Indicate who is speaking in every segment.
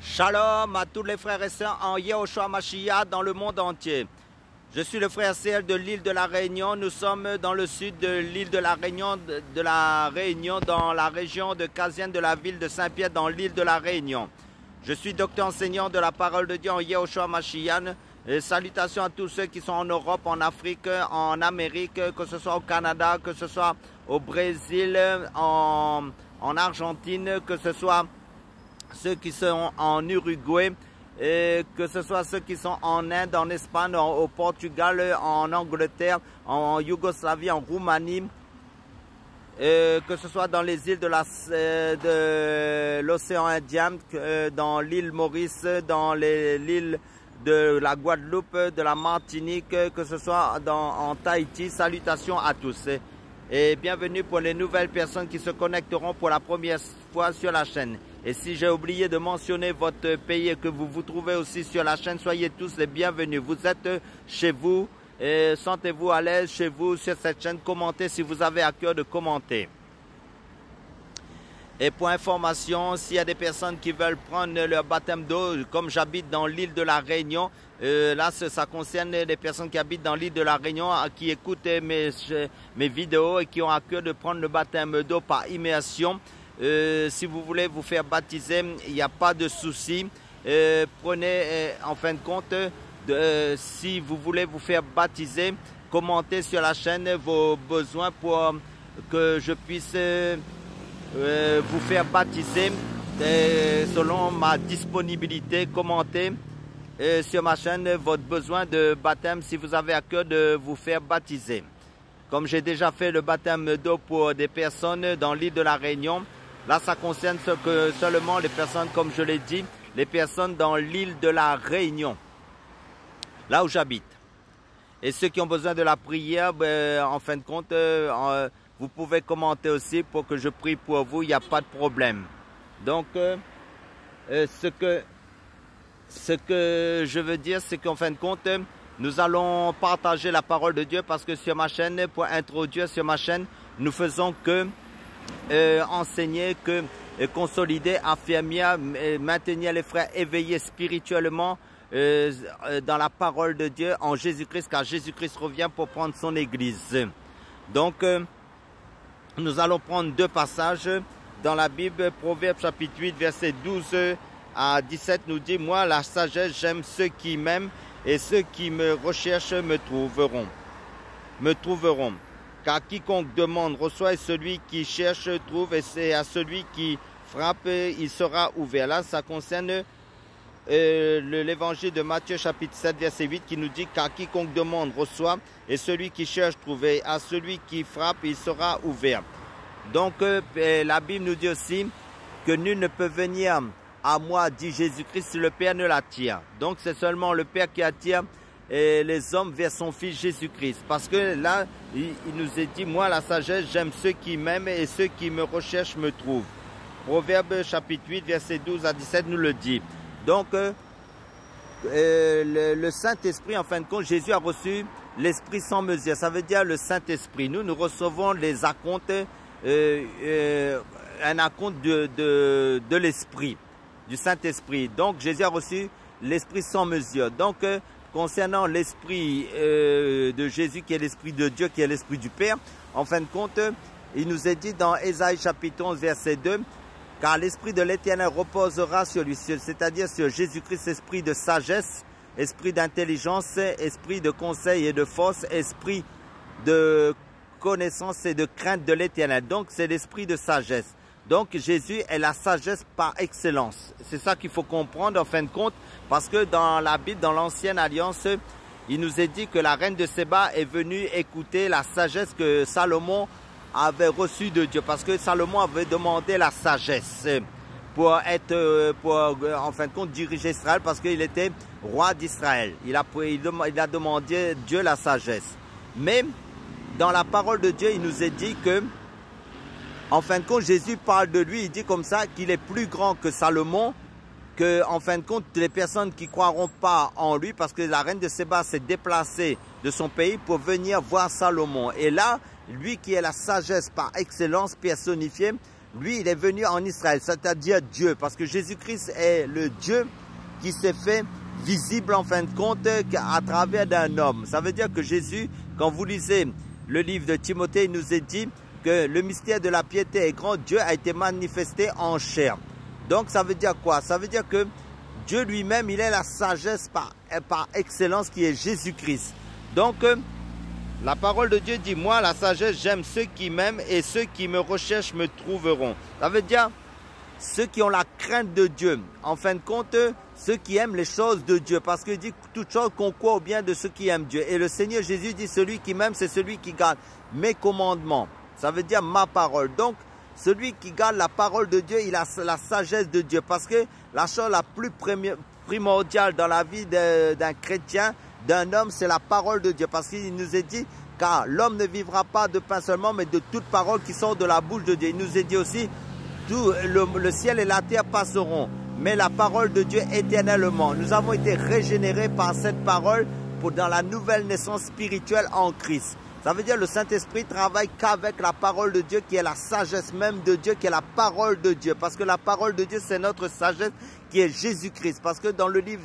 Speaker 1: Shalom à tous les frères et sœurs en Yehoshua Mashiach dans le monde entier. Je suis le frère CL de l'île de la Réunion. Nous sommes dans le sud de l'île de la Réunion, dans la région de Casienne de la ville de Saint-Pierre, dans l'île de la Réunion. Je suis docteur enseignant de la parole de Dieu en Yehoshua Mashiach. Et salutations à tous ceux qui sont en Europe, en Afrique, en Amérique, que ce soit au Canada, que ce soit au Brésil, en Argentine, que ce soit ceux qui sont en Uruguay, et que ce soit ceux qui sont en Inde, en Espagne, au Portugal, en Angleterre, en Yougoslavie, en Roumanie, que ce soit dans les îles de l'océan Indien, dans l'île Maurice, dans l'île de la Guadeloupe, de la Martinique, que ce soit en Tahiti. Salutations à tous et bienvenue pour les nouvelles personnes qui se connecteront pour la première fois sur la chaîne. Et si j'ai oublié de mentionner votre pays et que vous vous trouvez aussi sur la chaîne, soyez tous les bienvenus. Vous êtes chez vous et sentez-vous à l'aise chez vous sur cette chaîne. Commentez si vous avez à cœur de commenter. Et pour information, s'il y a des personnes qui veulent prendre leur baptême d'eau, comme j'habite dans l'île de la Réunion, là ça concerne les personnes qui habitent dans l'île de la Réunion, qui écoutent mes vidéos et qui ont à cœur de prendre le baptême d'eau par immersion. Si vous voulez vous faire baptiser, il n'y a pas de souci. Prenez en fin de compte, si vous voulez vous faire baptiser, commentez sur la chaîne vos besoins pour que je puisse vous faire baptiser selon ma disponibilité. Commentez sur ma chaîne votre besoin de baptême si vous avez à cœur de vous faire baptiser. Comme j'ai déjà fait le baptême d'eau pour des personnes dans l'île de la Réunion, là ça concerne seulement les personnes, comme je l'ai dit, les personnes dans l'île de la Réunion, là où j'habite. Et ceux qui ont besoin de la prière, en fin de compte, vous pouvez commenter aussi pour que je prie pour vous, il n'y a pas de problème. Donc, ce que je veux dire, c'est qu'en fin de compte, nous allons partager la parole de Dieu parce que sur ma chaîne, pour introduire sur ma chaîne, nous faisons que enseigner, que consolider, affirmer, maintenir les frères éveillés spirituellement dans la parole de Dieu en Jésus-Christ, car Jésus-Christ revient pour prendre son église. Donc, nous allons prendre deux passages dans la Bible. Proverbe chapitre 8, verset 12 à 17 nous dit « Moi, la sagesse, j'aime ceux qui m'aiment, et ceux qui me recherchent me trouveront. Car quiconque demande reçoit, et celui qui cherche trouve, et c'est à celui qui frappe, il sera ouvert. » Là, ça concerne l'évangile de Matthieu chapitre 7, verset 8 qui nous dit « Car quiconque demande reçoit, et celui qui cherche trouve, et à celui qui frappe, il sera ouvert. » Donc, la Bible nous dit aussi que nul ne peut venir à moi, dit Jésus-Christ, si le Père ne l'attire. Donc, c'est seulement le Père qui attire les hommes vers son Fils Jésus-Christ. Parce que là, il nous est dit, moi, la sagesse, j'aime ceux qui m'aiment et ceux qui me recherchent me trouvent. Proverbe chapitre 8, verset 12 à 17 nous le dit. Donc, le Saint-Esprit, en fin de compte, Jésus a reçu l'Esprit sans mesure. Ça veut dire le Saint-Esprit. Nous recevons les acomptes, un acompte de l'Esprit, du Saint-Esprit. Donc, Jésus a reçu l'Esprit sans mesure. Donc, concernant l'Esprit de Jésus, qui est l'Esprit de Dieu, qui est l'Esprit du Père, en fin de compte, il nous est dit dans Ésaïe chapitre 11, verset 2, « Car l'Esprit de l'Éternel reposera sur lui, c'est-à-dire sur Jésus-Christ, esprit de sagesse, esprit d'intelligence, esprit de conseil et de force, esprit de connaissance et de crainte de l'Éternel. » Donc, c'est l'esprit de sagesse. Donc, Jésus est la sagesse par excellence. C'est ça qu'il faut comprendre en fin de compte, parce que dans la Bible, dans l'Ancienne Alliance, il nous est dit que la reine de Séba est venue écouter la sagesse que Salomon avait reçue de Dieu. Parce que Salomon avait demandé la sagesse pour en fin de compte, diriger Israël, parce qu'il était roi d'Israël. Il a demandé Dieu la sagesse. Mais, dans la parole de Dieu, il nous est dit que, en fin de compte, Jésus parle de lui, il dit comme ça qu'il est plus grand que Salomon, que, en fin de compte, les personnes qui ne croiront pas en lui, parce que la reine de Séba s'est déplacée de son pays pour venir voir Salomon. Et là, lui qui est la sagesse par excellence personnifiée, lui, il est venu en Israël, c'est-à-dire Dieu, parce que Jésus-Christ est le Dieu qui s'est fait visible en fin de compte à travers d'un homme. Ça veut dire que Jésus, quand vous lisez le livre de Timothée, il nous est dit que le mystère de la piété est grand, Dieu a été manifesté en chair. Donc ça veut dire quoi? Ça veut dire que Dieu lui-même, il est la sagesse par excellence qui est Jésus-Christ. Donc la parole de Dieu dit, moi la sagesse, j'aime ceux qui m'aiment et ceux qui me recherchent me trouveront. Ça veut dire ceux qui ont la crainte de Dieu. En fin de compte, ceux qui aiment les choses de Dieu. Parce qu'il dit toute chose concourt au bien de ceux qui aiment Dieu. Et le Seigneur Jésus dit, celui qui m'aime, c'est celui qui garde mes commandements. Ça veut dire ma parole. Donc, celui qui garde la parole de Dieu, il a la sagesse de Dieu. Parce que la chose la plus primordiale dans la vie d'un chrétien, d'un homme, c'est la parole de Dieu. Parce qu'il nous est dit, car l'homme ne vivra pas de pain seulement, mais de toute parole qui sort de la bouche de Dieu. Il nous est dit aussi, tout le ciel et la terre passeront, mais la parole de Dieu éternellement. Nous avons été régénérés par cette parole dans la nouvelle naissance spirituelle en Christ. Ça veut dire que le Saint-Esprit travaille qu'avec la parole de Dieu qui est la sagesse même de Dieu, qui est la parole de Dieu. Parce que la parole de Dieu, c'est notre sagesse qui est Jésus-Christ. Parce que dans le livre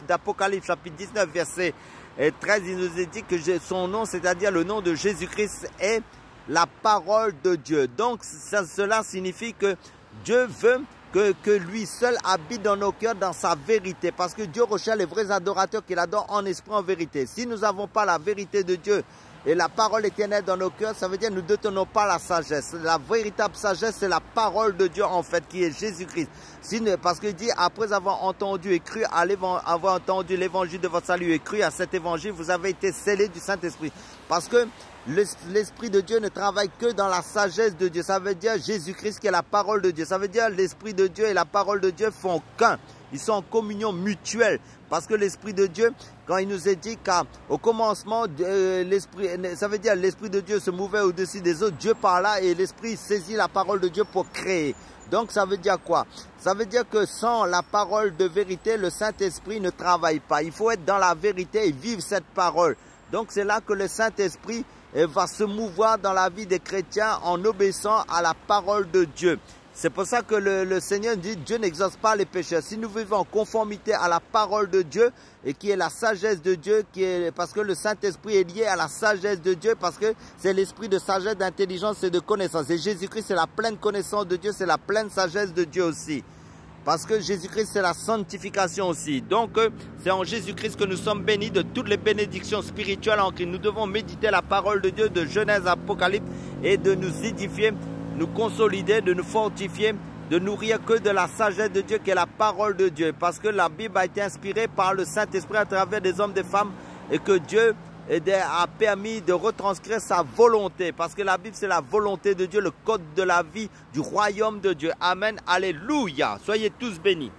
Speaker 1: d'Apocalypse, chapitre 19, verset 13, il nous est dit que son nom, c'est-à-dire le nom de Jésus-Christ, est la parole de Dieu. Donc cela signifie que Dieu veut que lui seul habite dans nos cœurs dans sa vérité. Parce que Dieu recherche les vrais adorateurs qu'il adore en esprit, en vérité. Si nous n'avons pas la vérité de Dieu et la parole éternelle dans nos cœurs, ça veut dire que nous ne détenons pas la sagesse. La véritable sagesse, c'est la parole de Dieu en fait, qui est Jésus-Christ. Parce qu'il dit, après avoir entendu et cru, avoir entendu l'évangile de votre salut et cru à cet évangile, vous avez été scellés du Saint-Esprit. Parce que l'Esprit de Dieu ne travaille que dans la sagesse de Dieu. Ça veut dire Jésus-Christ qui est la parole de Dieu. Ça veut dire l'Esprit de Dieu et la parole de Dieu font qu'un. Ils sont en communion mutuelle. Parce que l'Esprit de Dieu, quand il nous est dit qu'au commencement, ça veut dire l'Esprit de Dieu se mouvait au-dessus des autres, Dieu parla et l'Esprit saisit la parole de Dieu pour créer. Donc ça veut dire quoi? Ça veut dire que sans la parole de vérité, le Saint-Esprit ne travaille pas. Il faut être dans la vérité et vivre cette parole. Donc c'est là que le Saint-Esprit va se mouvoir dans la vie des chrétiens en obéissant à la parole de Dieu. C'est pour ça que le Seigneur dit, Dieu n'exauce pas les pécheurs. Si nous vivons en conformité à la parole de Dieu, et qui est la sagesse de Dieu, parce que le Saint-Esprit est lié à la sagesse de Dieu, parce que c'est l'esprit de sagesse, d'intelligence et de connaissance. Et Jésus-Christ, c'est la pleine connaissance de Dieu, c'est la pleine sagesse de Dieu aussi. Parce que Jésus-Christ, c'est la sanctification aussi. Donc, c'est en Jésus-Christ que nous sommes bénis de toutes les bénédictions spirituelles en Christ. Nous devons méditer la parole de Dieu de Genèse à Apocalypse et de nous édifier, nous consolider, de nous fortifier, de nourrir que de la sagesse de Dieu qui est la parole de Dieu. Parce que la Bible a été inspirée par le Saint-Esprit à travers des hommes et des femmes et que Dieu a permis de retranscrire sa volonté. Parce que la Bible, c'est la volonté de Dieu, le code de la vie du royaume de Dieu. Amen. Alléluia. Soyez tous bénis.